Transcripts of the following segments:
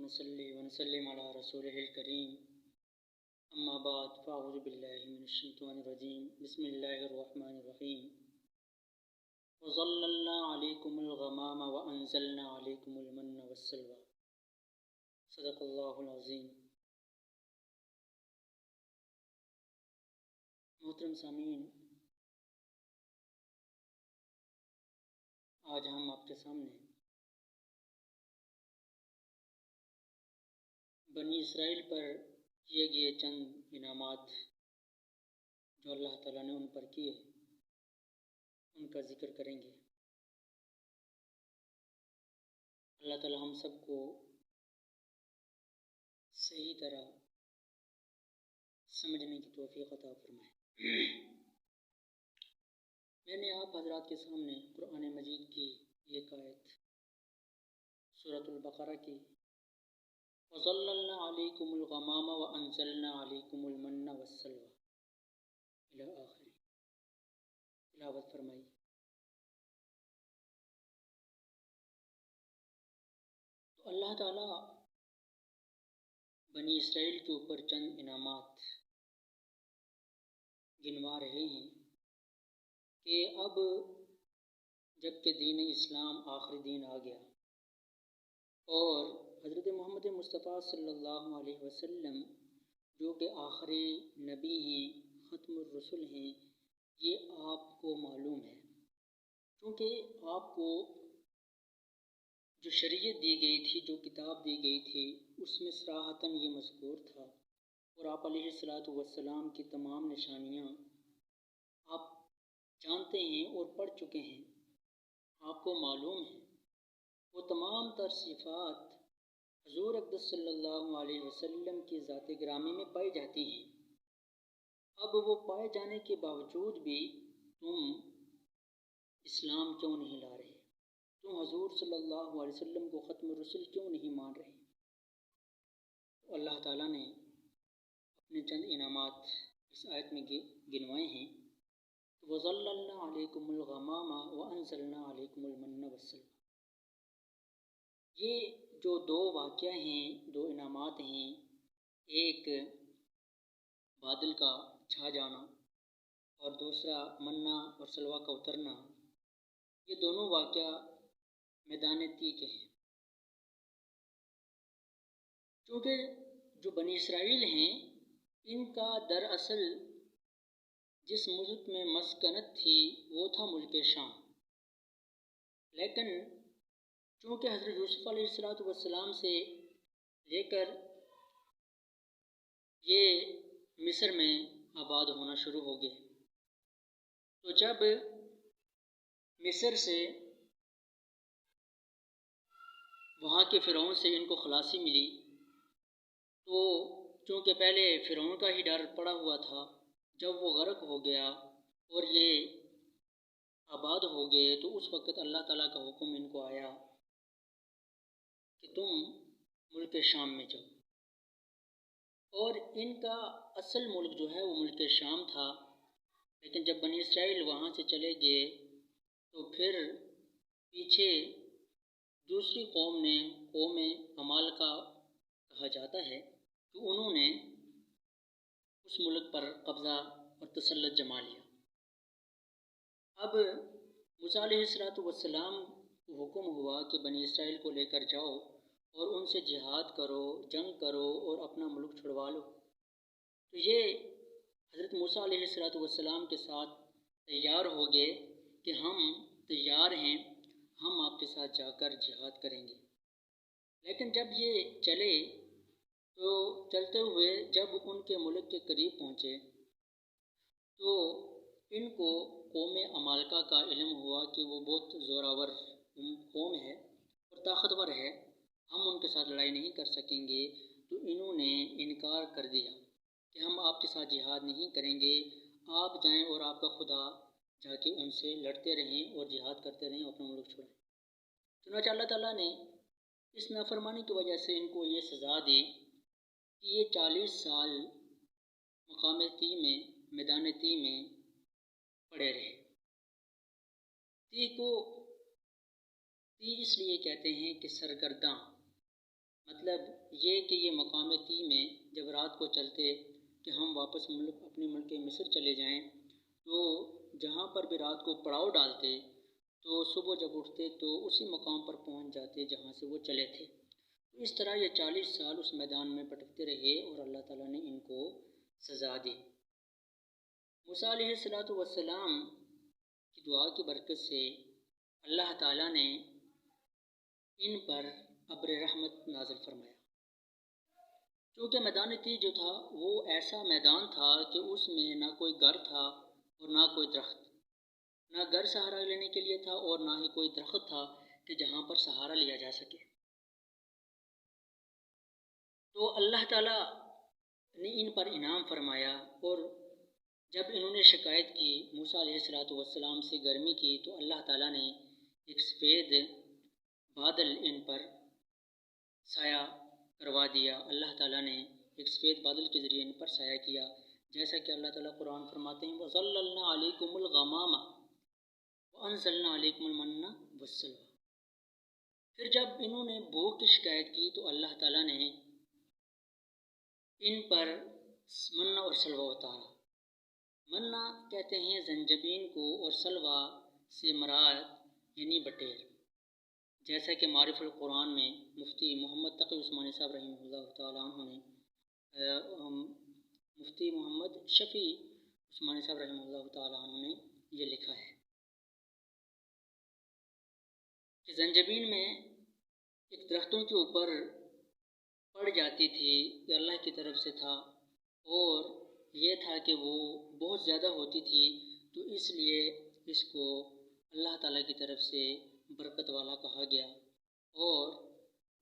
ونصلي ونسلم على رسوله الكريم أما بعد فأعوذ بالله من الشيطان الرجيم بسم الله الرحمن الرحيم وظللنا عليكم الغمام وأنزلنا عليكم المن والسلوى صدق الله العظيم۔ محترم سامعین، آج ہم آپ کے سامنے بنی اسرائیل پر کیے گئے چند انعامات جو اللہ تعالیٰ نے ان پر کیے ان کا ذکر کریں گے۔ اللہ تعالیٰ ہم سب کو صحیح طرح سمجھنے کی توفیق عطا فرمائے۔ میں نے آپ حضرات کے سامنے قرآن مجید کی ایک آیت سورۃ البقرہ کی وَظَلَّلْنَا عَلَيْكُمُ الْغَمَامَ وَأَنزَلْنَا عَلَيْكُمُ الْمَنَّ وَالسَّلْوَىٰ الی آخر تلاوت فرمائی۔ تو اللہ تعالیٰ بنی اسرائیل کے اوپر چند انعامات گنوا رہے ہیں کہ اب جب کہ دین اسلام آخری دن آ گیا اور حضرت محمد مصطفیٰ صلی اللہ علیہ وسلم جو کہ آخری نبی ہیں، ختم الرسل ہیں، یہ آپ کو معلوم ہے، کیونکہ آپ کو جو شریعت دی گئی تھی، جو کتاب دی گئی تھی، اس میں صراحتاً یہ مذکور تھا، اور آپ علیہ الصلاۃ والسلام کی تمام نشانیاں آپ جانتے ہیں اور پڑھ چکے ہیں، آپ کو معلوم ہے۔ وہ تمام تر صفات حضور اقدس صلی اللہ علیہ وسلم کی ذات گرامی میں پائی جاتی ہیں۔ اب وہ پائے جانے کے باوجود بھی تم اسلام کیوں نہیں لا رہے؟ تم حضور صلی اللہ علیہ وسلم کو ختم الرسل کیوں نہیں مان رہے؟ تو اللہ تعالیٰ نے اپنے چند انعامات اس آیت میں گنوائے ہیں۔ وَظَلَّلْنَا عَلَيْكُمُ الْغَمَامَ وَأَنزَلْنَا عَلَيْكُمُ الْمَنَّ وَالسَّلْوَىٰ، یہ جو دو واقعہ ہیں، دو انعامات ہیں، ایک بادل کا چھا جانا اور دوسرا منہ اور سلویٰ کا اترنا، یہ دونوں واقعہ میدان تیہ کے ہیں۔ کیونکہ جو بنی اسرائیل ہیں، ان کا دراصل جس ملک میں مسکنت تھی وہ تھا ملک شام، لیکن چونکہ حضرت یوسف علیہ السلام سے لے کر یہ مصر میں آباد ہونا شروع ہو گئے، تو جب مصر سے وہاں کے فرعون سے ان کو خلاصی ملی، تو چونکہ پہلے فرعون کا ہی ڈر پڑا ہوا تھا، جب وہ غرق ہو گیا اور یہ آباد ہو گئے تو اس وقت اللہ تعالیٰ کا حکم ان کو آیا کہ تم ملک شام میں جاؤ، اور ان کا اصل ملک جو ہے وہ ملک شام تھا۔ لیکن جب بنی اسرائیل وہاں سے چلے گئے تو پھر پیچھے دوسری قوم نے، قوم عمالقہ کہا جاتا ہے، کہ انہوں نے اس ملک پر قبضہ اور تسلط جما لیا۔ اب موسیٰ علیہ السلام کو حکم ہوا کہ بنی اسرائیل کو لے کر جاؤ اور ان سے جہاد کرو، جنگ کرو اور اپنا ملک چھڑوا لو۔ تو یہ حضرت موسیٰ علیہ السلام کے ساتھ تیار ہو گئے کہ ہم تیار ہیں، ہم آپ کے ساتھ جا کر جہاد کریں گے۔ لیکن جب یہ چلے تو چلتے ہوئے جب ان کے ملک کے قریب پہنچے تو ان کو قوم عمالقہ کا علم ہوا کہ وہ بہت زوراور قوم ہے اور طاقتور ہے، ہم ان کے ساتھ لڑائی نہیں کر سکیں گے۔ تو انہوں نے انکار کر دیا کہ ہم آپ کے ساتھ جہاد نہیں کریں گے، آپ جائیں اور آپ کا خدا جا کے ان سے لڑتے رہیں اور جہاد کرتے رہیں اور اپنا ملک چھوڑیں۔ چنانچہ اللہ تعالیٰ نے اس نافرمانی کی وجہ سے ان کو یہ سزا دی کہ یہ 40 سال مقام تیہ میں، میدان تیہ میں پڑے رہے۔ تیہ کو تیہ اس لیے کہتے ہیں کہ سرگرداں، مطلب یہ کہ یہ مقام تی میں جب رات کو چلتے کہ ہم واپس اپنے ملک مصر چلے جائیں، تو جہاں پر بھی رات کو پڑاؤ ڈالتے تو صبح جب اٹھتے تو اسی مقام پر پہنچ جاتے جہاں سے وہ چلے تھے۔ اس طرح یہ 40 سال اس میدان میں بھٹکتے رہے اور اللہ تعالیٰ نے ان کو سزا دی۔ موسیٰ علیہ السلام کی دعا کی برکت سے اللہ تعالیٰ نے ان پر ابر رحمت نازل فرمایا، کیونکہ میدان تی جو تھا وہ ایسا میدان تھا کہ اس میں نہ کوئی گھر تھا اور نہ کوئی درخت، نہ گھر سہارا لینے کے لیے تھا اور نہ ہی کوئی درخت تھا کہ جہاں پر سہارا لیا جا سکے۔ تو اللہ تعالیٰ نے ان پر انعام فرمایا، اور جب انہوں نے شکایت کی موسیٰ علیہ السلام سے گرمی کی، تو اللہ تعالیٰ نے ایک سفید بادل ان پر سایہ کروا دیا۔ اللہ تعالیٰ نے ایک سفید بادل کے ذریعے ان پر سایہ کیا، جیسا کہ اللہ تعالیٰ قرآن فرماتے ہیں وَظَلَّلْنَا عَلَيْكُمُ الْغَمَامَ وَأَنزَلْنَا عَلَيْكُمُ الْمَنَّ وَالسَّلْوَىٰ۔ پھر جب انہوں نے بھوک کی شکایت کی تو اللہ تعالیٰ نے ان پر منہ اور سلوہ اتارا۔ منہ کہتے ہیں زنجبین کو، اور سلوہ سے مراد یعنی بٹیر، جیسا کہ معارف القرآن میں مفتی محمد تقی عثمانی صاحب رحمہ اللہ تعالیٰ عنہ نے مفتی محمد شفیع عثمانی صاحب رحمہ اللہ تعالیٰ عنہ نے یہ لکھا ہے کہ زنجبین میں ایک درختوں کے اوپر پڑ جاتی تھی، یہ اللہ کی طرف سے تھا، اور یہ تھا کہ وہ بہت زیادہ ہوتی تھی، تو اس لیے اس کو اللہ تعالیٰ کی طرف سے برکت والا کہا گیا۔ اور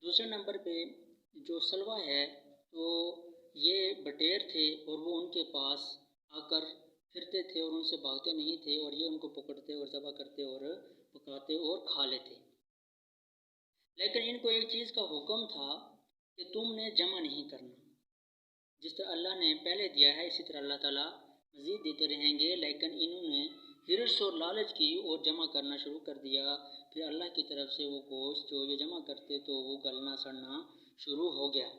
دوسرے نمبر پہ جو سلوہ ہے تو یہ بٹیر تھے، اور وہ ان کے پاس آ کر پھرتے تھے اور ان سے بھاگتے نہیں تھے، اور یہ ان کو پکڑتے اور ذبح کرتے اور پکاتے اور کھا لیتے۔ لیکن ان کو ایک چیز کا حکم تھا کہ تم نے جمع نہیں کرنا، جس طرح اللہ نے پہلے دیا ہے اسی طرح اللہ تعالیٰ مزید دیتے رہیں گے، لیکن انہوں نے حرص اور لالچ کی اور جمع کرنا شروع کر دیا۔ پھر اللہ کی طرف سے وہ گوشت جو یہ جمع کرتے تو وہ گلنا سڑنا شروع ہو گیا۔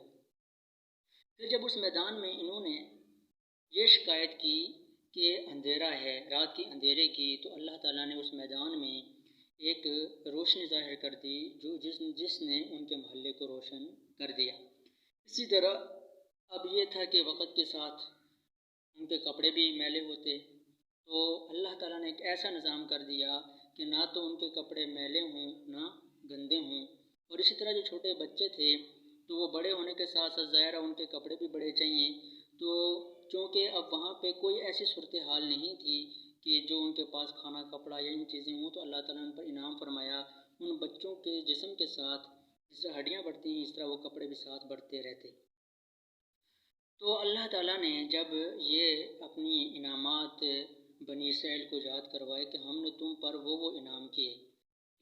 پھر جب اس میدان میں انہوں نے یہ شکایت کی کہ اندھیرا ہے، رات کی اندھیرے کی، تو اللہ تعالیٰ نے اس میدان میں ایک روشنی ظاہر کر دی جس نے ان کے محلے کو روشن کر دیا۔ اسی طرح اب یہ تھا کہ وقت کے ساتھ ان کے کپڑے بھی میلے ہوتے، تو اللہ تعالیٰ نے ایک ایسا نظام کر دیا کہ نہ تو ان کے کپڑے میلے ہوں نہ گندے ہوں۔ اور اسی طرح جو چھوٹے بچے تھے تو وہ بڑے ہونے کے ساتھ ساتھ ظاہرہ ان کے کپڑے بھی بڑے چاہیے، تو چونکہ اب وہاں پہ کوئی ایسی صورتحال نہیں تھی کہ جو ان کے پاس کھانا کپڑا یا ان چیزیں ہوں، تو اللہ تعالیٰ نے ان پر انعام فرمایا، ان بچوں کے جسم کے ساتھ جس طرح ہڈیاں بڑھتی ہیں اس طرح وہ کپڑے بھی ساتھ بڑھتے رہتے۔ تو اللہ تعالیٰ نے جب یہ اپنی انعامات بنی اسرائیل کو یاد کروائے کہ ہم نے تم پر وہ انعام کیے،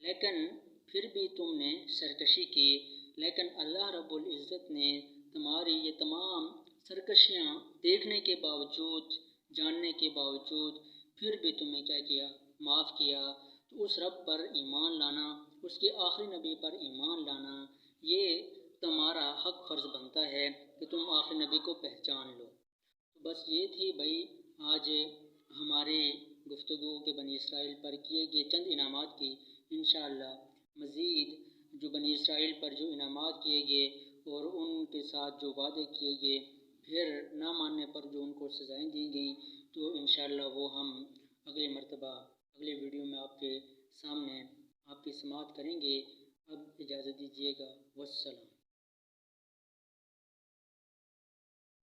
لیکن پھر بھی تم نے سرکشی کی، لیکن اللہ رب العزت نے تمہاری یہ تمام سرکشیاں دیکھنے کے باوجود، جاننے کے باوجود، پھر بھی تمہیں کیا کیا؟ معاف کیا۔ تو اس رب پر ایمان لانا، اس کے آخری نبی پر ایمان لانا، یہ تمہارا حق فرض بنتا ہے کہ تم آخری نبی کو پہچان لو۔ تو بس یہ تھی بھائی آج ہماری گفتگو کے بنی اسرائیل پر کیے گئے چند انعامات کی۔ انشاءاللہ مزید جو بنی اسرائیل پر جو انعامات کیے گئے اور ان کے ساتھ جو وعدے کیے گئے، پھر نہ ماننے پر جو ان کو سزائیں دی گئیں، تو انشاءاللہ وہ ہم اگلی مرتبہ اگلے ویڈیو میں آپ کے سامنے آپ کی سماعت کریں گے۔ اب اجازت دیجیے گا، والسلام۔